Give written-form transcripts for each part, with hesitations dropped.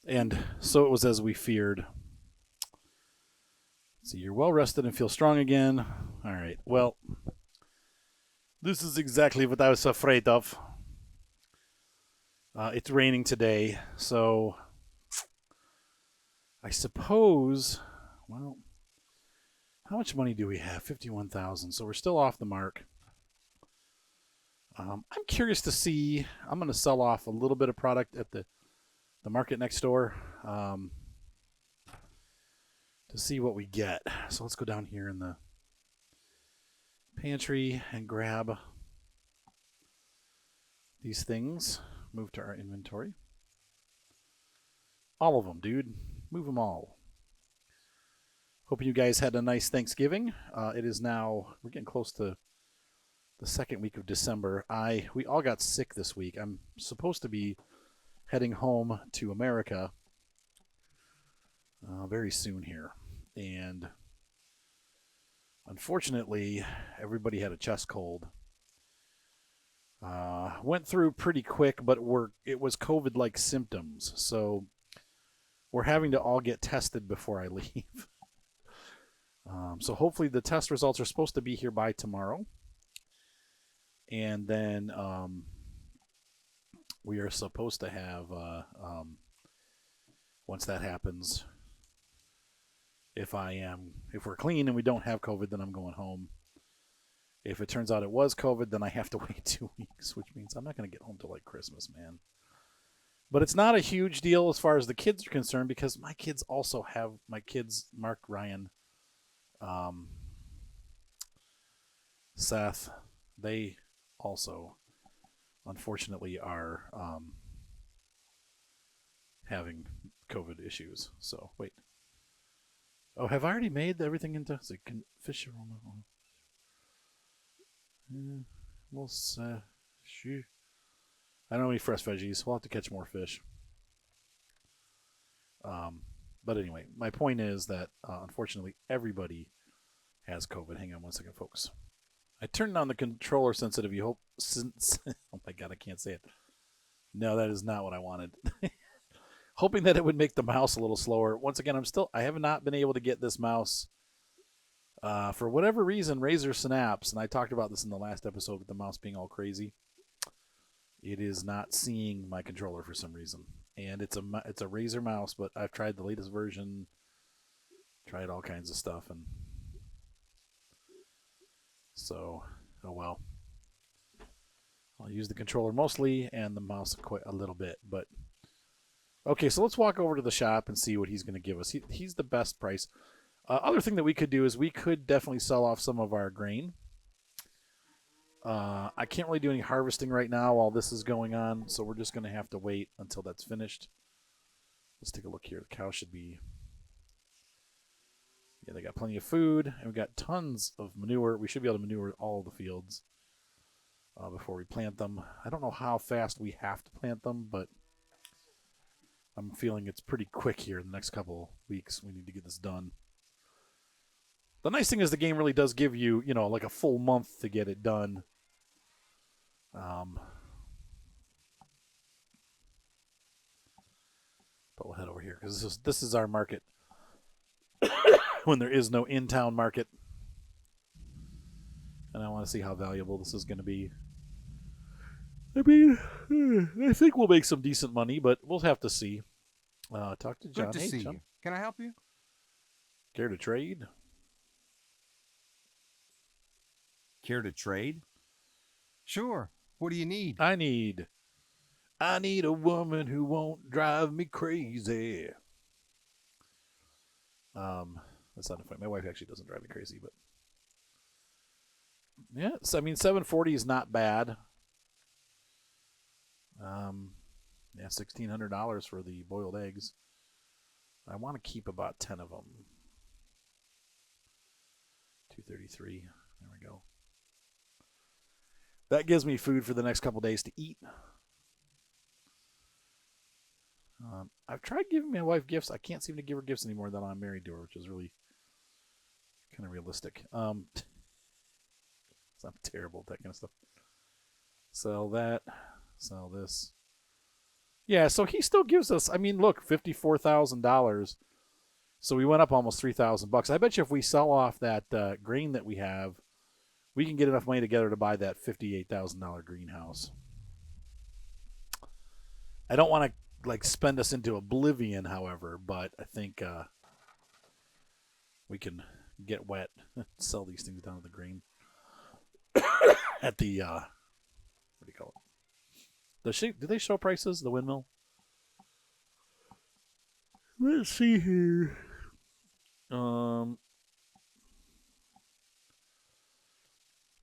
And so it was as we feared. So you're well rested and feel strong again. All right. Well, this is exactly what I was afraid of. It's raining today, so I suppose. Well, how much money do we have? 51,000. So we're still off the mark. I'm curious to see. I'm going to sell off a little bit of product at the market next door to see what we get. So let's go down here in the pantry and grab these things. Move to our inventory. All of them, dude. Move them all. Hoping you guys had a nice Thanksgiving. It is now, we're getting close to the second week of December. We all got sick this week. I'm supposed to be heading home to America very soon here. And unfortunately, everybody had a chest cold. Went through pretty quick, but it was COVID-like symptoms. So we're having to all get tested before I leave. So hopefully the test results are supposed to be here by tomorrow. And then we are supposed to have, once that happens, if we're clean and we don't have COVID, then I'm going home. If it turns out it was COVID, then I have to wait 2 weeks, which means I'm not going to get home till like Christmas, man. But it's not a huge deal as far as the kids are concerned because my kids, Mark, Ryan, Seth, they also, unfortunately, are having COVID issues. So, wait. Oh, have I already made everything into fish aroma? We'll shoot. I don't know any fresh veggies. We'll have to catch more fish. But anyway, my point is that unfortunately everybody has COVID. Hang on one second, folks. I turned on the controller sensitivity. Oh my god, I can't say it. No, that is not what I wanted. Hoping that it would make the mouse a little slower. Once again, I have not been able to get this mouse. For whatever reason, Razer Synapse, and I talked about this in the last episode with the mouse being all crazy. It is not seeing my controller for some reason, and it's a Razer mouse, but I've tried the latest version, tried all kinds of stuff, and so oh well. I'll use the controller mostly and the mouse quite a little bit, but okay. So let's walk over to the shop and see what he's going to give us. He's the best price. Other thing that we could do is we could definitely sell off some of our grain. I can't really do any harvesting right now while this is going on, so we're just going to have to wait until that's finished. Let's take a look here. The cow should be... Yeah, they got plenty of food, and we got tons of manure. We should be able to manure all the fields before we plant them. I don't know how fast we have to plant them, but I'm feeling it's pretty quick here in the next couple weeks. We need to get this done. The nice thing is the game really does give you, like a full month to get it done. But we'll head over here because this is our market when there is no in-town market. And I want to see how valuable this is going to be. I mean, I think we'll make some decent money, but we'll have to see. Talk to John. Good to see John. you. Can I help you? Care to trade? Care to trade? Sure. What do you need? I need a woman who won't drive me crazy. That's not funny. My wife actually doesn't drive me crazy, but yeah. So, I mean, 740 is not bad. Yeah, $1,600 for the boiled eggs. I want to keep about 10 of them. 233. There we go. That gives me food for the next couple days to eat. I've tried giving my wife gifts. I can't seem to give her gifts anymore than I'm married to her, which is really kind of realistic. I'm terrible at that kind of stuff. Sell that. Sell this. Yeah, so he still gives us. I mean, look, $54,000. So we went up almost $3,000. I bet you if we sell off that grain that we have, we can get enough money together to buy that $58,000 greenhouse. I don't want to like spend us into oblivion, however, but I think we can get wet, sell these things down to the grain at the what do you call it? Do they show prices? The windmill. Let's see here.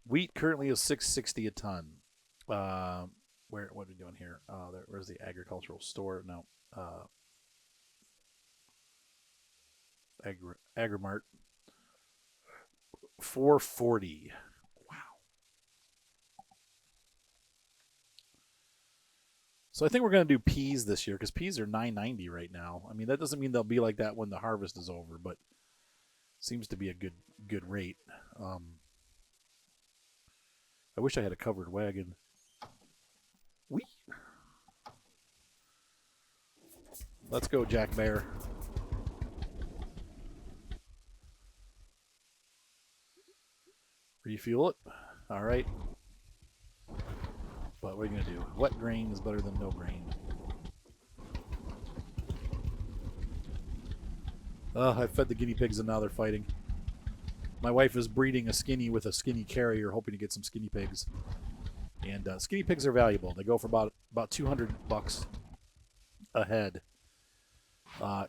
Wheat currently is $6.60 a ton. What are we doing here? Where's the agricultural store? No. Agrimart. 440. Wow. So I think we're going to do peas this year because peas are $9.90 right now. I mean, that doesn't mean they'll be like that when the harvest is over, but seems to be a good rate. I wish I had a covered wagon. Whee! Let's go, Jack Bear. Refuel it. All right. But what are you going to do? Wet grain is better than no grain. I fed the guinea pigs and now they're fighting. My wife is breeding a skinny with a skinny carrier, hoping to get some skinny pigs. And skinny pigs are valuable. They go for about $200 a head.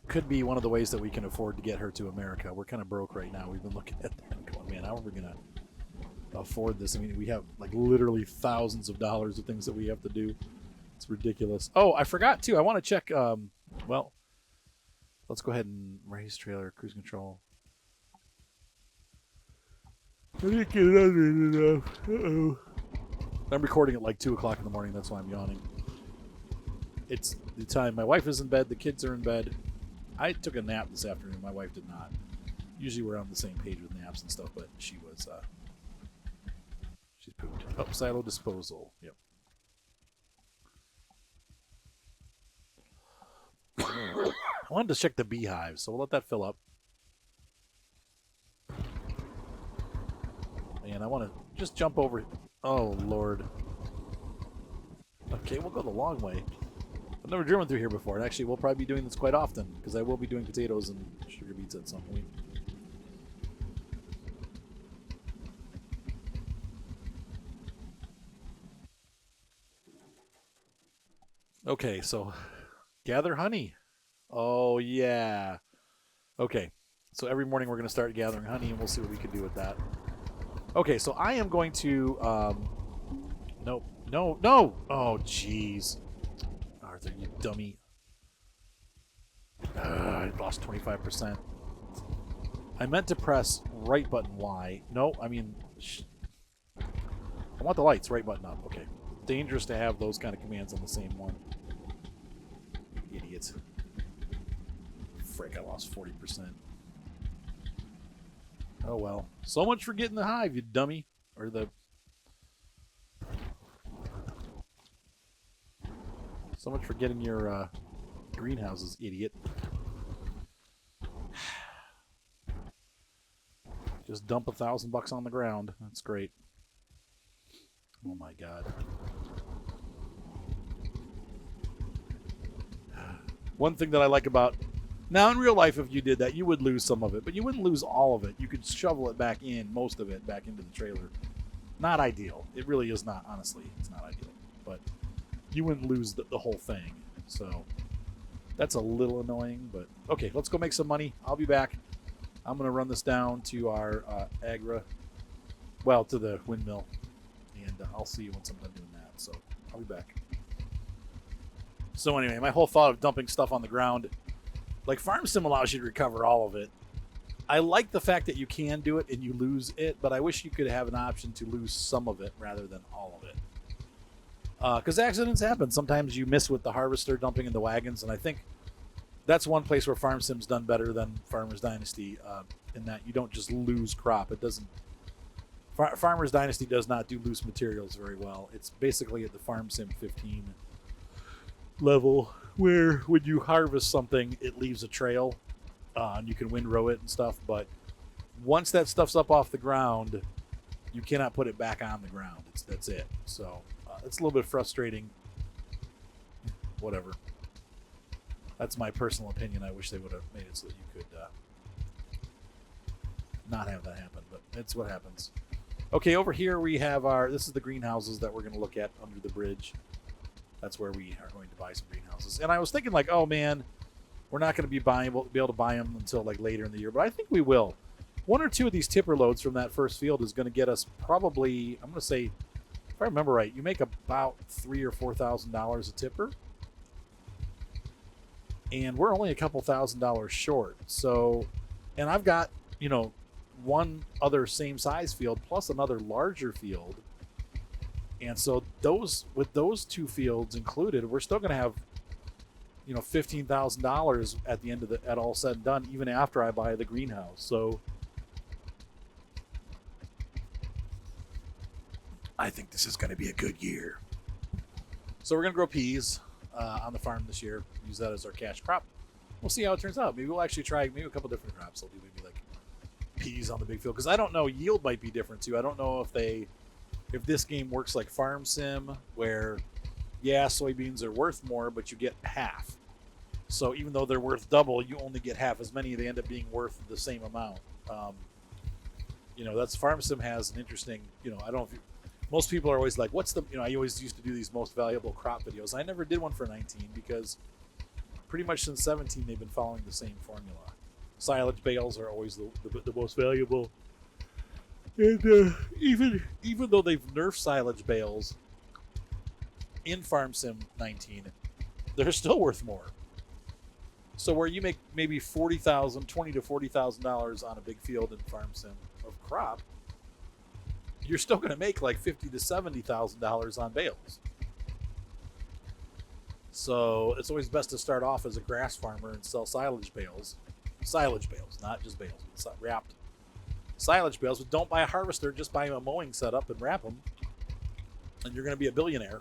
Could be one of the ways that we can afford to get her to America. We're kind of broke right now. We've been looking at that and going, man, how are we going to afford this? I mean, we have like literally thousands of dollars of things that we have to do. It's ridiculous. Oh, I forgot too. I want to check. Well, let's go ahead and raise trailer, cruise control. I didn't get it under enough. Uh-oh. I'm recording at like 2 o'clock in the morning. That's why I'm yawning. It's the time. My wife is in bed. The kids are in bed. I took a nap this afternoon. My wife did not. Usually we're on the same page with naps and stuff, but she was, she's pooped. Oh, silo disposal. Yep. I wanted to check the beehive, so we'll let that fill up. And I want to just jump over. Oh, Lord. Okay, we'll go the long way. I've never driven through here before, and actually we'll probably be doing this quite often, because I will be doing potatoes and sugar beets at some point. Okay, so gather honey. Oh, yeah. Okay, so every morning we're going to start gathering honey, and we'll see what we can do with that. Okay, so I am going to, no. Oh, jeez. Arthur, you dummy. I lost 25%. I meant to press right button Y. No, I mean, I want the lights, right button up. Okay. Dangerous to have those kind of commands on the same one. Idiots. Frick, I lost 40%. Oh, well. So much for getting the hive, you dummy. Or the... So much for getting your greenhouses, idiot. Just dump $1,000 on the ground. That's great. Oh, my God. One thing that I like about... Now, in real life, if you did that, you would lose some of it, but you wouldn't lose all of it. You could shovel it back in, most of it, back into the trailer. Not ideal. It really is not, honestly. It's not ideal. But you wouldn't lose the whole thing. So that's a little annoying, but okay, let's go make some money. I'll be back. I'm going to run this down to our to the windmill, and I'll see you once I'm done doing that. So I'll be back. So anyway, my whole thought of dumping stuff on the ground, like Farm Sim allows you to recover all of it. I like the fact that you can do it and you lose it, but I wish you could have an option to lose some of it rather than all of it. Because accidents happen. Sometimes you miss with the harvester dumping in the wagons, and I think that's one place where Farm Sim's done better than Farmer's Dynasty, in that you don't just lose crop. It doesn't. Farmer's Dynasty does not do loose materials very well. It's basically at the Farm Sim 15 level where when you harvest something, it leaves a trail, and you can windrow it and stuff. But once that stuff's up off the ground, you cannot put it back on the ground. That's it. So it's a little bit frustrating. Whatever. That's my personal opinion. I wish they would have made it so that you could not have that happen, but it's what happens. Okay, over here we have this is the greenhouses that we're going to look at under the bridge. That's where we are going to buy some greenhouses. And I was thinking like, oh man, we're not going to be able to buy them until like later in the year, but I think we will. One or two of these tipper loads from that first field is going to get us probably, I'm going to say, if I remember right, you make about $3,000 or $4,000 a tipper. And we're only a couple $1,000s short. So, and I've got, one other same size field plus another larger field. And so with those two fields included, we're still going to have, $15,000 at the end at all said and done, even after I buy the greenhouse. So I think this is going to be a good year. So we're going to grow peas on the farm this year. Use that as our cash crop. We'll see how it turns out. Maybe we'll actually try a couple different crops. I'll do maybe like peas on the big field, because I don't know, yield might be different too. I don't know if this game works like Farm Sim, where soybeans are worth more, but you get half. So even though they're worth double, you only get half as many. They end up being worth the same amount. That's Farm Sim has an interesting. I don't know if most people are always like, what's the? I always used to do these most valuable crop videos. I never did one for 19 because pretty much since 17 they've been following the same formula. Silage bales are always the most valuable. And even though they've nerfed silage bales in Farm Sim 19, they're still worth more. So where you make maybe $20,000 to $40,000 on a big field in Farm Sim of crop, you're still going to make like $50,000 to $70,000 on bales. So it's always best to start off as a grass farmer and sell silage bales, not just bales, but wrapped silage bales. But don't buy a harvester, just buy a mowing setup and wrap them, and you're going to be a billionaire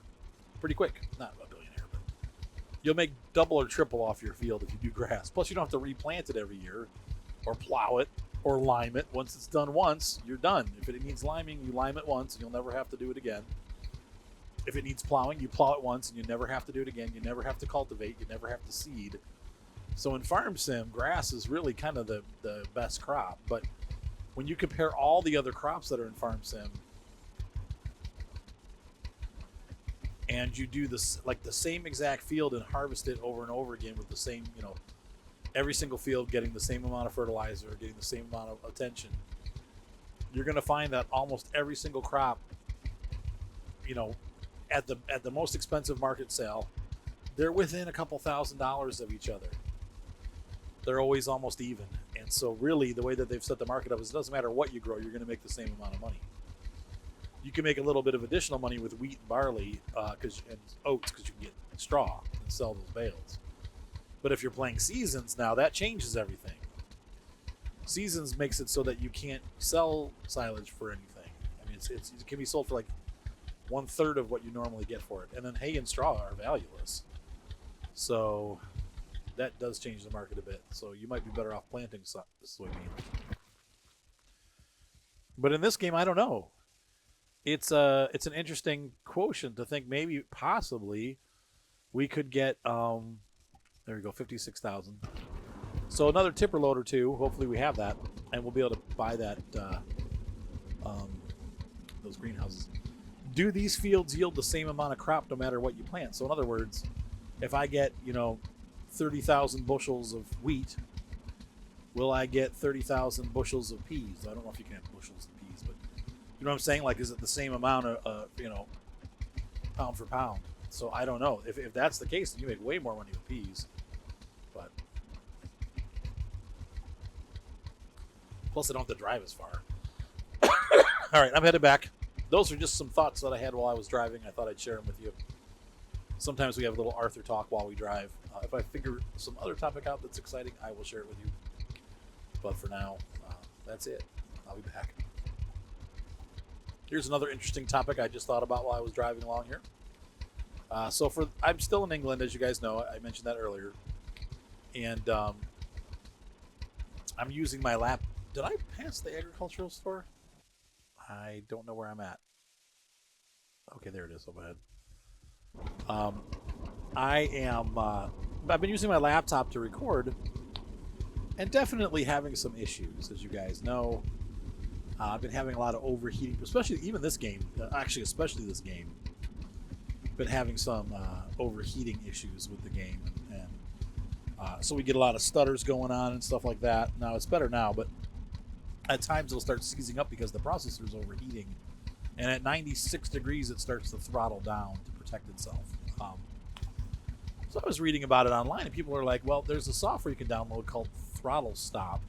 pretty quick. Not a billionaire, but you'll make double or triple off your field if you do grass. Plus, you don't have to replant it every year or plow it or lime it. Once it's done once, you're done. If it needs liming, you lime it once and you'll never have to do it again. If it needs plowing, you plow it once and you never have to do it again. You never have to cultivate. You never have to seed. So in Farm Sim, grass is really kind of the best crop. But when you compare all the other crops that are in Farm Sim, and you do this like the same exact field and harvest it over and over again with the same, every single field getting the same amount of fertilizer, getting the same amount of attention, you're going to find that almost every single crop, at the most expensive market sale, they're within a couple $1,000s of each other. They're always almost even. And so really the way that they've set the market up is it doesn't matter what you grow, you're going to make the same amount of money. You can make a little bit of additional money with wheat and barley and oats because you can get straw and sell those bales. But if you're playing seasons now, that changes everything. Seasons makes it so that you can't sell silage for anything. I mean, it can be sold for like 1/3 of what you normally get for it. And then hay and straw are valueless. So that does change the market a bit. So you might be better off planting soybeans. But in this game, I don't know. It's an interesting quotient to think maybe possibly we could get there we go, 56,000. So another tipper load or two. Hopefully we have that, and we'll be able to buy that those greenhouses. Do these fields yield the same amount of crop no matter what you plant? So in other words, if I get 30,000 bushels of wheat, will I get 30,000 bushels of peas? I don't know if you can have bushels of peas, but you know what I'm saying? Like, is it the same amount of pound for pound? So I don't know. If that's the case, then you make way more money with peas. But plus, I don't have to drive as far. All right, I'm headed back. Those are just some thoughts that I had while I was driving. I thought I'd share them with you. Sometimes we have a little Arthur talk while we drive. If I figure some other topic out that's exciting, I will share it with you. But for now, that's it. I'll be back. Here's another interesting topic I just thought about while I was driving along here. I'm still in England, as you guys know. I mentioned that earlier, and I'm using my lap. Did I pass the agricultural store? I don't know where I'm at. Okay, there it is. Overhead. Um, I am. I've been using my laptop to record, and definitely having some issues, as you guys know. I've been having a lot of overheating, especially even this game. Actually, especially this game. Been having some overheating issues with the game, and so we get a lot of stutters going on and stuff like that. Now it's better now, but at times it'll start seizing up because the processor is overheating, and at 96 degrees it starts to throttle down to protect itself. So I was reading about it online, and people are like, well, there's a software you can download called Throttle Stop,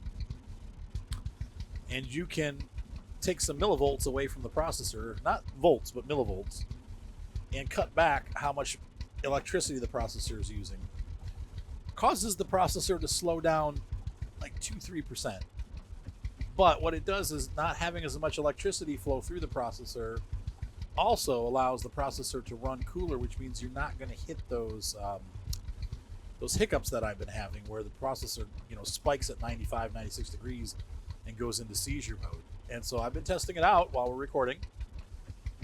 and you can take some millivolts away from the processor, not volts, but millivolts, and cut back how much electricity the processor is using. Causes the processor to slow down like 2-3%. But what it does is not having as much electricity flow through the processor also allows the processor to run cooler, which means you're not going to hit those hiccups that I've been having where the processor, spikes at 95, 96 degrees and goes into seizure mode. And so I've been testing it out while we're recording.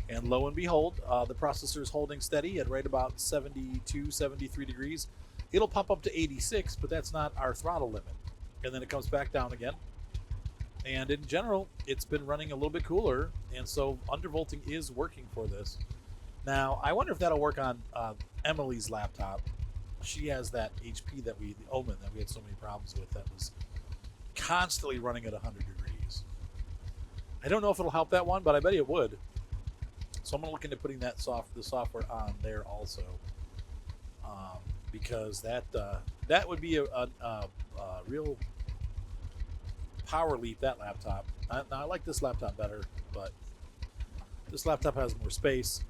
And lo and behold, the processor is holding steady at right about 72, 73 degrees. It'll pop up to 86, but that's not our throttle limit. And then it comes back down again. And in general, it's been running a little bit cooler, and so undervolting is working for this. Now, I wonder if that'll work on Emily's laptop. She has that HP the Omen that we had so many problems with that was constantly running at 100 degrees. I don't know if it'll help that one, but I bet it would. So I'm going to look into putting the software on there also, because that would be a real power leap, that laptop. Now, I like this laptop better, but this laptop has more space,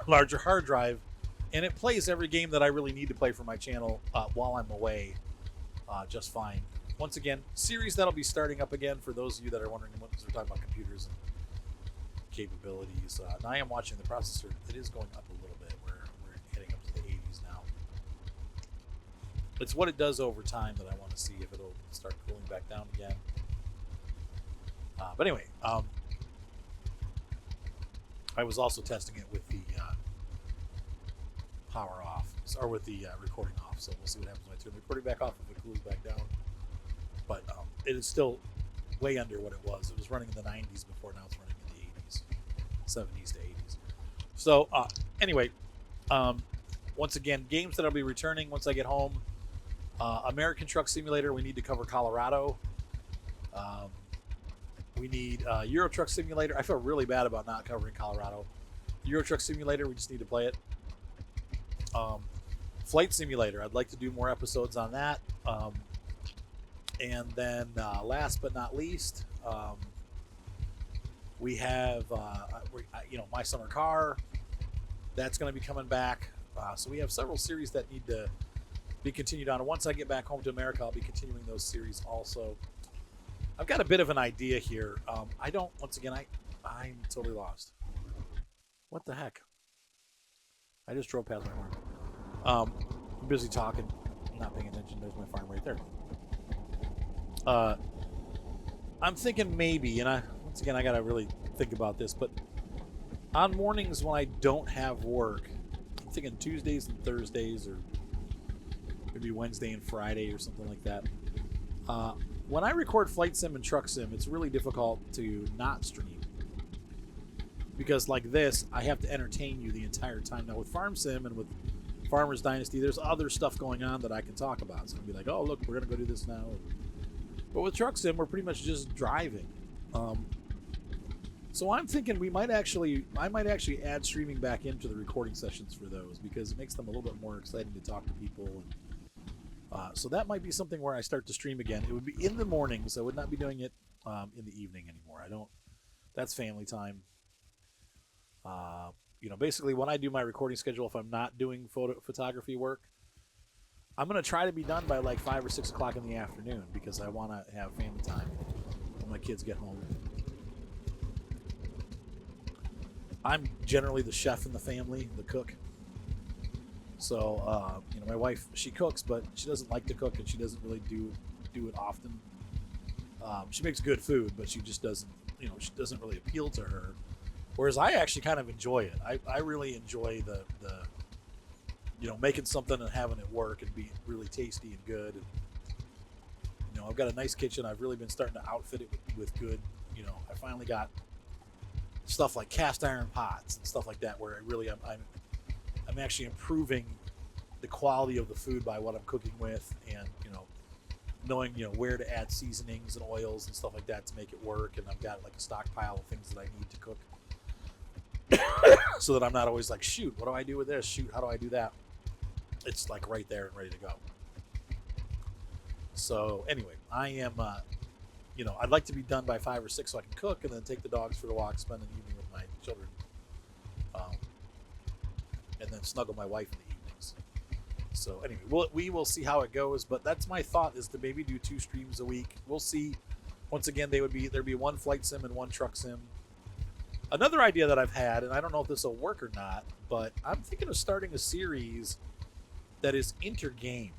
larger hard drive, and it plays every game that I really need to play for my channel while I'm away just fine. Once again, series that'll be starting up again for those of you that are wondering what we're talking about computers and capabilities. Now I am watching the processor. It is going up a little bit. We're heading up to the 80s now. It's what it does over time that I want to see if it'll start cooling back down again. But anyway, I was also testing it with the power off, or with the recording off. So we'll see what happens when I turn the recording back off if it cools back down. But it is still way under what it was. It was running in the 90s before. Now it's running in the 80s, 70s to 80s. So anyway, once again, games that I'll be returning once I get home. American Truck Simulator, we need to cover Colorado. We need Euro Truck Simulator. I feel really bad about not covering Colorado. Euro Truck Simulator, we just need to play it. Flight Simulator, I'd like to do more episodes on that. And then last but not least, we have My Summer Car. That's going to be coming back. So we have several series that need to be continued on. And once I get back home to America, I'll be continuing those series also. I've got a bit of an idea here. I'm totally lost. What the heck? I just drove past my farm. I'm busy talking, not paying attention. There's my farm right there. I'm thinking maybe, and I gotta really think about this, but on mornings when I don't have work, I'm thinking Tuesdays and Thursdays, or maybe Wednesday and Friday or something like that. When I record Flight Sim and Truck Sim, it's really difficult to not stream. Because like this, I have to entertain you the entire time. Now with Farm Sim and with Farmer's Dynasty, there's other stuff going on that I can talk about. So I'll be like, oh, look, we're going to go do this now. But with Truck Sim, we're pretty much just driving. So I'm thinking I might actually add streaming back into the recording sessions for those, because it makes them a little bit more exciting to talk to people. And, so that might be something where I start to stream again. It would be in the mornings. I would not be doing it in the evening anymore. That's family time. Basically when I do my recording schedule, if I'm not doing photography work, I'm going to try to be done by like 5 or 6 o'clock in the afternoon, because I want to have family time when my kids get home. I'm generally the chef in the family, the cook. So, my wife, she cooks, but she doesn't like to cook, and she doesn't really do it often. She makes good food, but she just doesn't, she doesn't really appeal to her. Whereas I actually kind of enjoy it. I really enjoy the making something and having it work and be really tasty and good. And, I've got a nice kitchen. I've really been starting to outfit it with good. I finally got stuff like cast iron pots and stuff like that, where I'm actually improving the quality of the food by what I'm cooking with, and knowing where to add seasonings and oils and stuff like that to make it work. And I've got like a stockpile of things that I need to cook, so that I'm not always like, shoot, what do I do with this? Shoot, how do I do that? It's like right there and ready to go. So anyway, I am, I'd like to be done by 5 or 6 so I can cook and then take the dogs for the walk, spend an evening with my children, and then snuggle my wife in the evenings. So anyway, we will see how it goes, but that's my thought, is to maybe do 2 streams a week. We'll see. Once again, there'd be 1 flight sim and 1 truck sim. Another idea that I've had, and I don't know if this will work or not, but I'm thinking of starting a series that is intergame.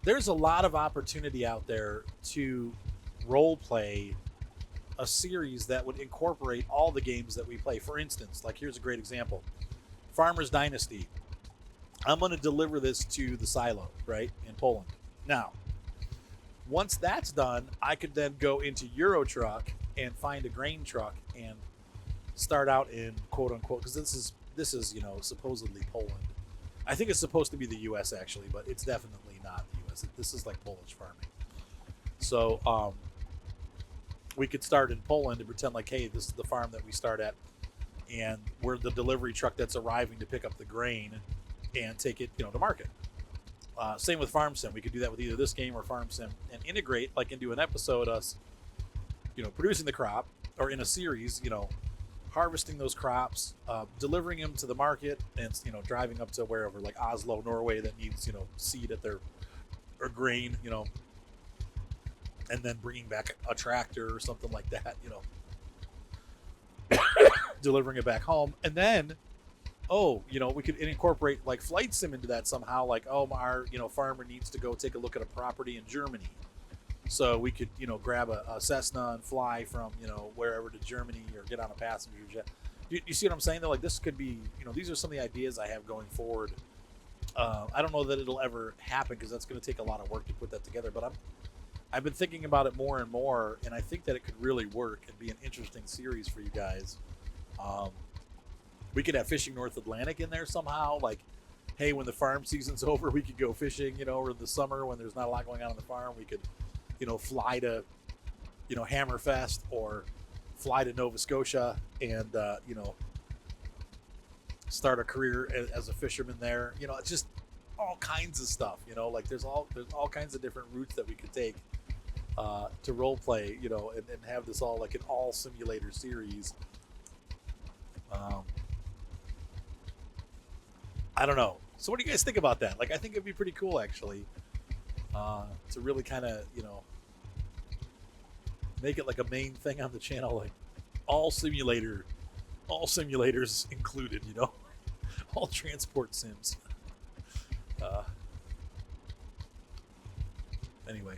There's a lot of opportunity out there to role play a series that would incorporate all the games that we play. For instance, like, here's a great example: Farmers Dynasty. I'm going to deliver this to the silo, right, in Poland. Now, once that's done, I could then go into Euro Truck and find a grain truck and start out in quote unquote, because this is supposedly Poland. I think it's supposed to be the U.S. actually, but it's definitely not the U.S. This is like Polish farming. So we could start in Poland and pretend like, hey, this is the farm that we start at, and we're the delivery truck that's arriving to pick up the grain and take it, to market. Same with Farm Sim. We could do that with either this game or Farm Sim, and integrate like into an episode us, producing the crop, or in a series, harvesting those crops, delivering them to the market, and driving up to wherever, like Oslo, Norway, that needs seed at their or grain, and then bringing back a tractor or something like that, delivering it back home, and then we could incorporate like flight sim into that somehow. Like, our farmer needs to go take a look at a property in Germany. So we could, grab a Cessna and fly from, wherever to Germany, or get on a passenger jet. You see what I'm saying? Though, like, this could be, these are some of the ideas I have going forward. I don't know that it'll ever happen, because that's going to take a lot of work to put that together. But I've been thinking about it more and more, and I think that it could really work and be an interesting series for you guys. We could have Fishing North Atlantic in there somehow. Like, hey, when the farm season's over, we could go fishing, or in the summer when there's not a lot going on the farm, we could fly to, Hammerfest, or fly to Nova Scotia and, start a career as a fisherman there. It's just all kinds of stuff, like there's all kinds of different routes that we could take to role play, and have this all like an all simulator series. I don't know. So what do you guys think about that? Like, I think it'd be pretty cool, actually, to really kind of, make it like a main thing on the channel, like all simulators included, all transport sims. Anyway,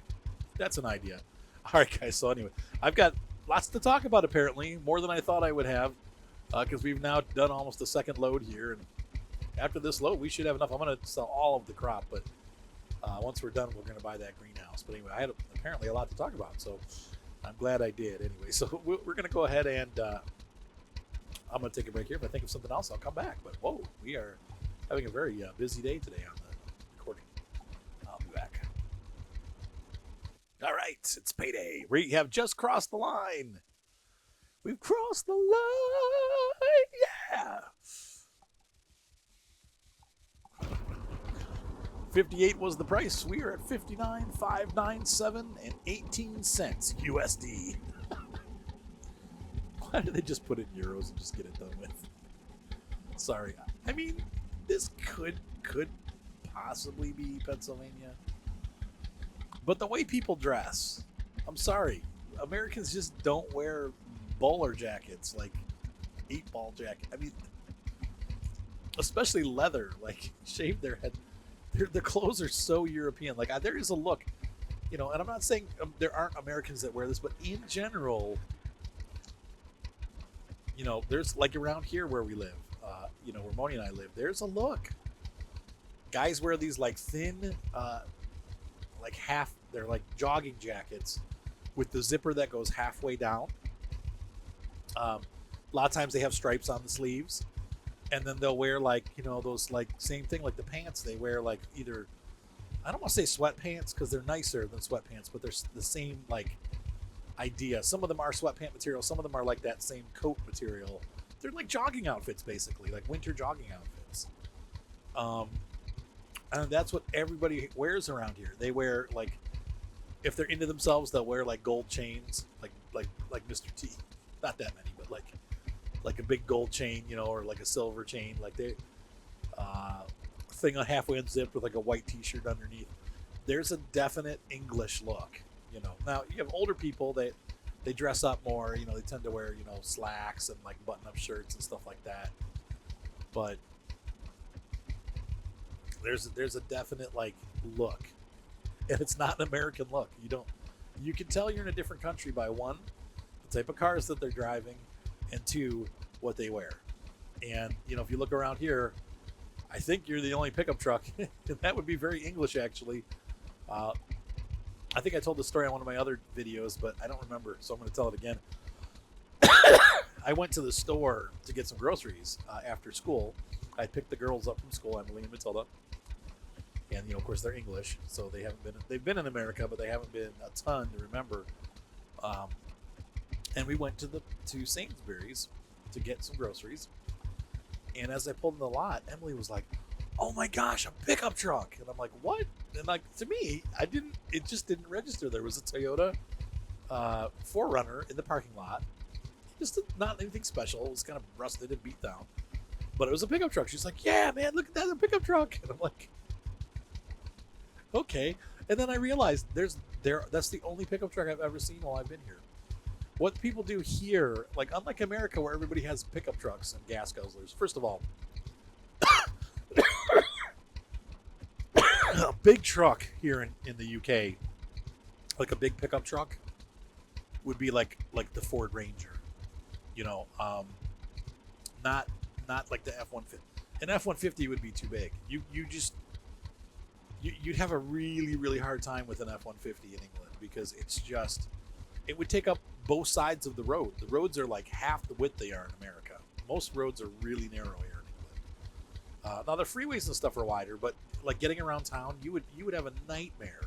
that's an idea. All right, guys. So anyway, I've got lots to talk about, apparently, more than I thought I would have, because we've now done almost a second load here, and after this load, we should have enough. I'm going to sell all of the crop, but once we're done, we're going to buy that greenhouse. But anyway, I had apparently a lot to talk about, so I'm glad I did. Anyway, so we're going to go ahead and I'm going to take a break here. If I think of something else, I'll come back. But whoa, we are having a very busy day today on the recording. I'll be back. All right, it's payday. We have just crossed the line. We've crossed the line. Yeah. 58 was the price. We are at 59,597 and 18 cents USD. Why did they just put in euros and just get it done with? Sorry. I mean, this could possibly be Pennsylvania. But the way people dress, I'm sorry. Americans just don't wear bowler jackets, like 8-ball jacket. I mean, especially leather, like shave their head. Their clothes are so European. Like there is a look, and I'm not saying there aren't Americans that wear this, but in general, there's like around here where we live, where Moni and I live, there's a look. Guys wear these like thin, like they're like jogging jackets with the zipper that goes halfway down. A lot of times they have stripes on the sleeves, and then they'll wear like those like same thing like the pants they wear like either I don't want to say sweatpants because they're nicer than sweatpants, but they're the same like idea. Some of them are sweatpant material, some of them are like that same coat material. They're like jogging outfits basically, like winter jogging outfits. And that's what everybody wears around here. They wear like if they're into themselves, they'll wear like gold chains, like Mr. T. Not that many, but like a big gold chain, or like a silver chain, like they thing on halfway unzipped with like a white T-shirt underneath. There's a definite English look, Now you have older people that they dress up more, they tend to wear slacks and like button-up shirts and stuff like that. But there's a definite like look, and it's not an American look. You can tell you're in a different country by one, the type of cars that they're driving, and two, what they wear. And if you look around here, I think you're the only pickup truck, and that would be very English actually. I think I told the story on one of my other videos, but I don't remember, so I'm going to tell it again. I went to the store to get some groceries after school. I picked the girls up from school, Emily and Matilda, and of course they're English, so they've been in America, but they haven't been a ton to remember. And we went to Sainsbury's to get some groceries. And as I pulled in the lot, Emily was like, "Oh my gosh, a pickup truck!" And I'm like, "What?" And like to me, it just didn't register. There was a Toyota 4Runner in the parking lot. Just not anything special. It was kind of rusted and beat down, but it was a pickup truck. She's like, "Yeah, man, look at that, a pickup truck." And I'm like, "Okay." And then I realized that's the only pickup truck I've ever seen while I've been here. What people do here, like unlike America where everybody has pickup trucks and gas guzzlers, first of all, a big truck here in the UK, like a big pickup truck, would be like the Ford Ranger, not like the F-150. An F-150 would be too big. You'd have a really, really hard time with an F-150 in England because it would take up both sides of the road. The roads are like half the width they are in America. Most roads are really narrow here in England. Now the freeways and stuff are wider, but like getting around town, you would have a nightmare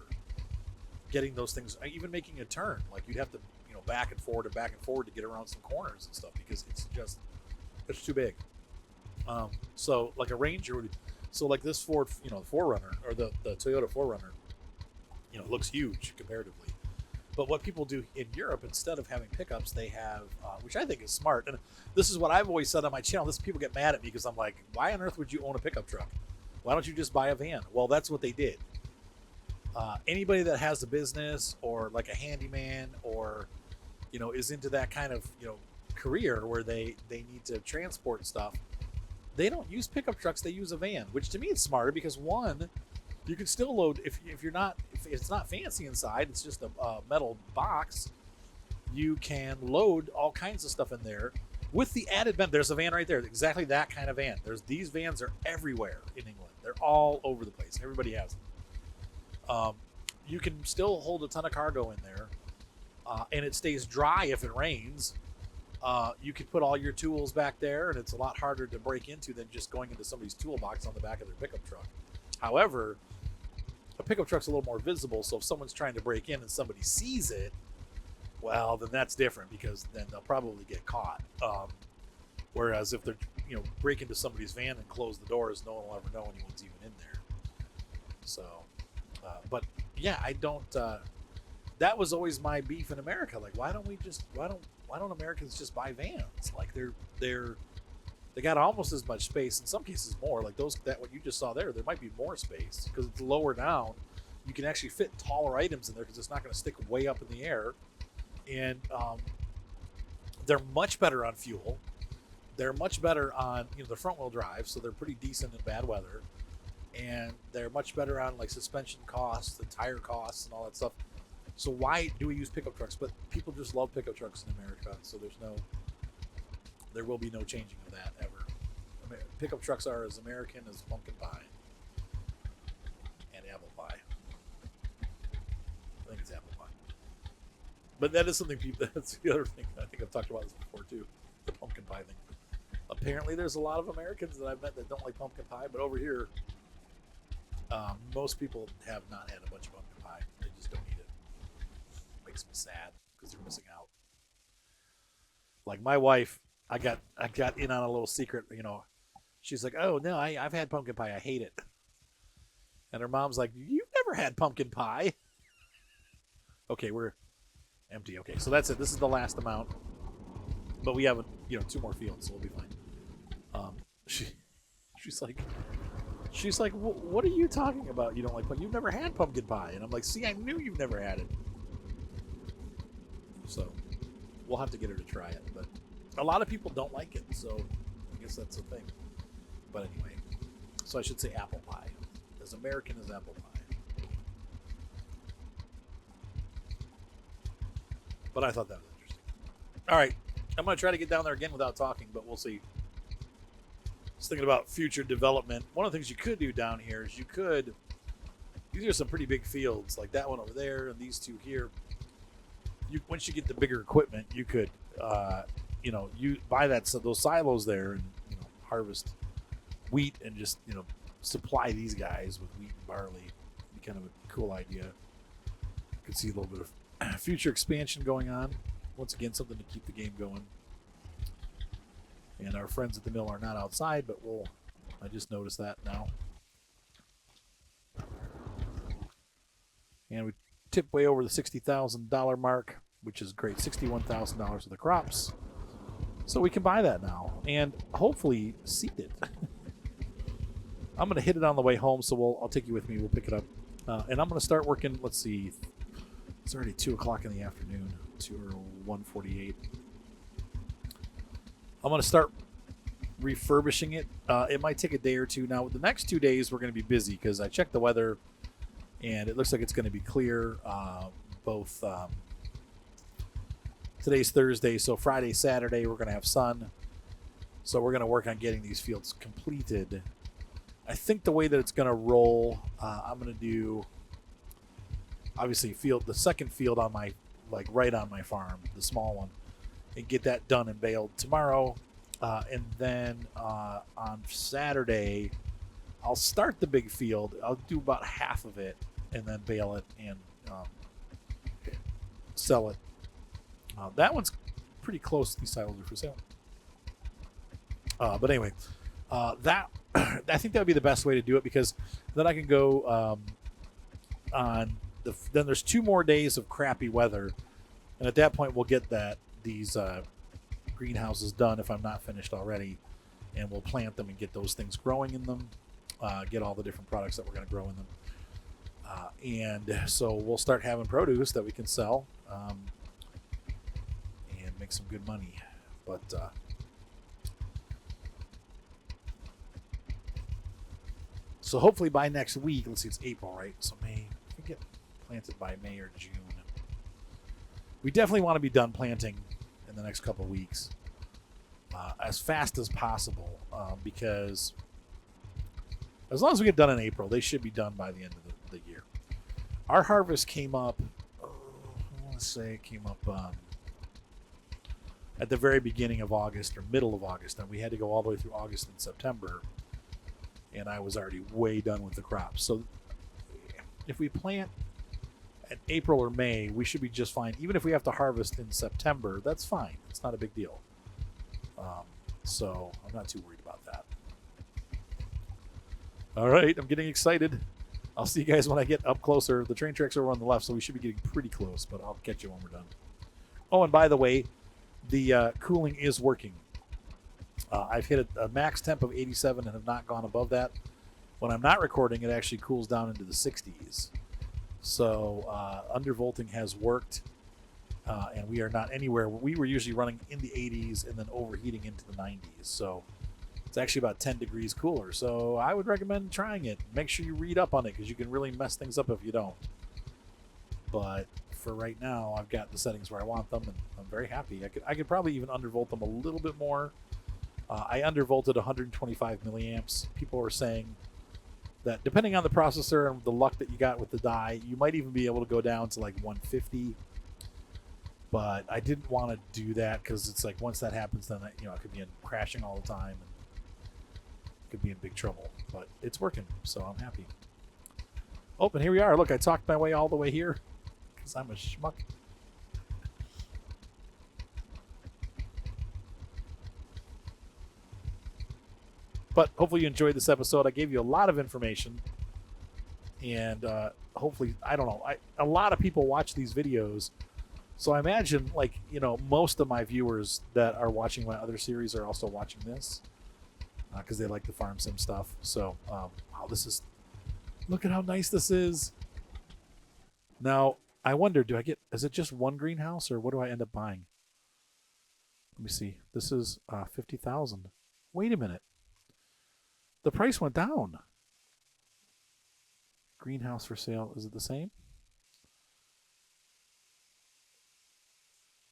getting those things, even making a turn. Like you'd have to back and forward to get around some corners and stuff because it's too big. So like a Ranger would. So like this Ford, 4Runner or the Toyota 4Runner, looks huge comparatively. But what people do in Europe, instead of having pickups, they have, which I think is smart. And this is what I've always said on my channel. People get mad at me because I'm like, why on earth would you own a pickup truck? Why don't you just buy a van? Well, that's what they did. Anybody that has a business or like a handyman or, is into that kind of, career where they need to transport stuff, they don't use pickup trucks. They use a van, which to me is smarter because one, you can still load if it's not fancy inside. It's just a metal box. You can load all kinds of stuff in there with the added benefit. There's a van right there, exactly that kind of van. These vans are everywhere in England. They're all over the place. Everybody has them. You can still hold a ton of cargo in there, and it stays dry if it rains. You could put all your tools back there, and it's a lot harder to break into than just going into somebody's toolbox on the back of their pickup truck. However, a pickup truck's a little more visible, so if someone's trying to break in and somebody sees it, well, then that's different because then they'll probably get caught. Whereas if they're break into somebody's van and close the doors, no one will ever know anyone's even in there. So, but yeah, I don't. That was always my beef in America. Like, why don't Americans just buy vans? Like they got almost as much space, in some cases more. Like what you just saw there might be more space because it's lower down. You can actually fit taller items in there because it's not going to stick way up in the air. And They're much better on fuel. They're much better on the front wheel drive, so they're pretty decent in bad weather, and they're much better on like suspension costs, the tire costs, and all that stuff. So why do we use pickup trucks? But people just love pickup trucks in America, so there will be no changing of that ever. Pickup trucks are as American as pumpkin pie and apple pie. I think it's apple pie. But that is something people. That's the other thing. I think I've talked about this before too. The pumpkin pie thing. Apparently, there's a lot of Americans that I've met that don't like pumpkin pie, but over here, most people have not had a bunch of pumpkin pie. They just don't eat it. Makes me sad because they're missing out. Like my wife, I got in on a little secret. She's like, "Oh no, I've had pumpkin pie. I hate it." And her mom's like, "You've never had pumpkin pie?" Okay, we're empty. Okay, so that's it. This is the last amount, but we have 2 more fields, so we'll be fine. She's like, what are you talking about? You don't like pumpkin? You've never had pumpkin pie, and I'm like, see, I knew you've never had it. So we'll have to get her to try it, but a lot of people don't like it, so I guess that's the thing. But anyway, so I should say apple pie, as American as apple pie. But I thought that was interesting. All right, I'm going to try to get down there again without talking, but we'll see. Just thinking about future development. One of the things you could do down here is these are some pretty big fields, like that one over there and these 2 here. Once you get the bigger equipment, you could, you buy those silos there and harvest wheat and just supply these guys with wheat and barley. It'd be kind of a cool idea. You could see a little bit of future expansion going on. Once again, something to keep the game going. And our friends at the mill are not outside, but I just noticed that now. And we tipped way over the $60,000 mark, which is great. $61,000 of the crops. So we can buy that now and hopefully seed it. I'm going to hit it on the way home, so I'll take you with me. We'll pick it up. And I'm going to start working. Let's see. It's already 2 o'clock in the afternoon. 1:48. I'm going to start refurbishing it. It might take a day or two. Now, the next 2 days, we're going to be busy because I checked the weather, and it looks like it's going to be clear. Both today's Thursday, so Friday, Saturday, we're going to have sun. So we're going to work on getting these fields completed. I think the way that it's going to roll, I'm going to do, obviously, the second field on my, right on my farm, the small one, and get that done and baled tomorrow. And then on Saturday, I'll start the big field. I'll do about half of it and then bale it and sell it. That one's pretty close. These silos are for sale. But anyway, that I think that would be the best way to do it because then I can go on then there's 2 more days of crappy weather, and at that point we'll get these greenhouses done if I'm not finished already, and we'll plant them and get those things growing in them, get all the different products that we're going to grow in them, and so we'll start having produce that we can sell and make some good money. But so hopefully by next week, let's see, it's April, right? So May, we get planted by May or June. We definitely want to be done planting in the next couple of weeks, as fast as possible, because as long as we get done in April, they should be done by the end of the year. Our harvest came up, I want to say it came up at the very beginning of August or middle of August, and we had to go all the way through August and September, and I was already way done with the crops. So if we plant in April or May, we should be just fine. Even if we have to harvest in September, that's fine. It's not a big deal. So I'm not too worried about that. All right, I'm getting excited. I'll see you guys when I get up closer. The train tracks are over on the left, so we should be getting pretty close, but I'll catch you when we're done. Oh, and by the way, the cooling is working. I've hit a max temp of 87 and have not gone above that. When I'm not recording, it actually cools down into the 60s. So undervolting has worked. and we are not anywhere. We were usually running in the 80s and then overheating into the 90s. So it's actually about 10 degrees cooler. So I would recommend trying it. Make sure you read up on it because you can really mess things up if you don't. But for right now, I've got the settings where I want them, and I'm very happy. I could probably even undervolt them a little bit more. I undervolted 125 milliamps. People are saying that depending on the processor and the luck that you got with the die, you might even be able to go down to like 150. But I didn't want to do that because it's like once that happens, then I could be crashing all the time and could be in big trouble. But it's working, so I'm happy. Oh, and here we are. Look, I talked my way all the way here because I'm a schmuck. But hopefully you enjoyed this episode. I gave you a lot of information. And hopefully, I don't know. A lot of people watch these videos. So I imagine, most of my viewers that are watching my other series are also watching this. Because they like the farm sim stuff. So, wow, look at how nice this is. Now, I wonder, is it just one greenhouse or what do I end up buying? Let me see. This is 50,000. Wait a minute. The price went down. Greenhouse for sale. Is it the same?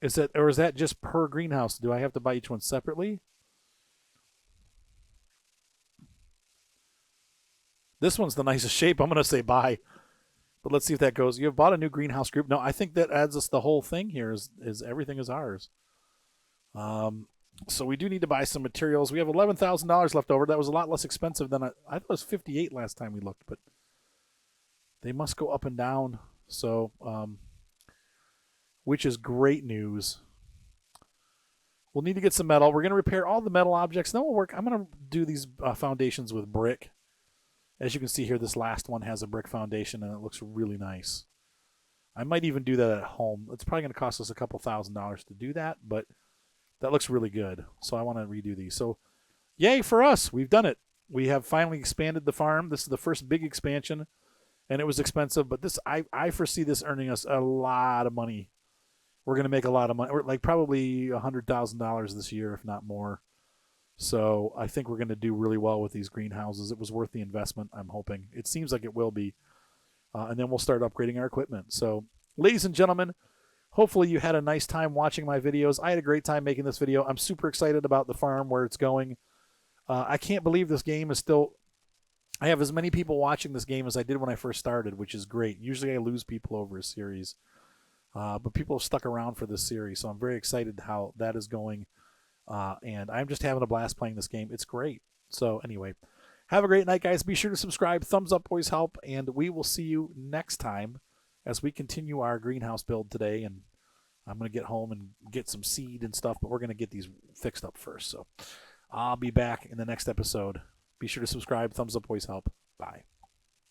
Is that just per greenhouse? Do I have to buy each one separately? This one's the nicest shape. I'm going to say buy. But let's see if that goes. You have bought a new greenhouse group. No, I think that adds us the whole thing here is everything is ours. So we do need to buy some materials. We have $11,000 left over. That was a lot less expensive than I thought it was 58 last time we looked, but they must go up and down. So, which is great news. We'll need to get some metal. We're going to repair all the metal objects. Then we'll work. I'm going to do these foundations with brick. As you can see here, this last one has a brick foundation, and it looks really nice. I might even do that at home. It's probably going to cost us a couple $1,000s to do that, but that looks really good. So I want to redo these. So yay for us. We've done it. We have finally expanded the farm. This is the first big expansion, and it was expensive, but I foresee this earning us a lot of money. We're going to make a lot of money. We're like probably $100,000 this year, if not more. So I think we're going to do really well with these greenhouses. It was worth the investment, I'm hoping. It seems like it will be. And then we'll start upgrading our equipment. So, ladies and gentlemen, hopefully you had a nice time watching my videos. I had a great time making this video. I'm super excited about the farm, where it's going. I can't believe this game is still... I have as many people watching this game as I did when I first started, which is great. Usually I lose people over a series. But people have stuck around for this series, so I'm very excited how that is going. And I'm just having a blast playing this game. It's great. So anyway, have a great night, guys. Be sure to subscribe. Thumbs up always help. And we will see you next time as we continue our greenhouse build today. And I'm going to get home and get some seed and stuff, but we're going to get these fixed up first. So I'll be back in the next episode. Be sure to subscribe. Thumbs up always help. Bye.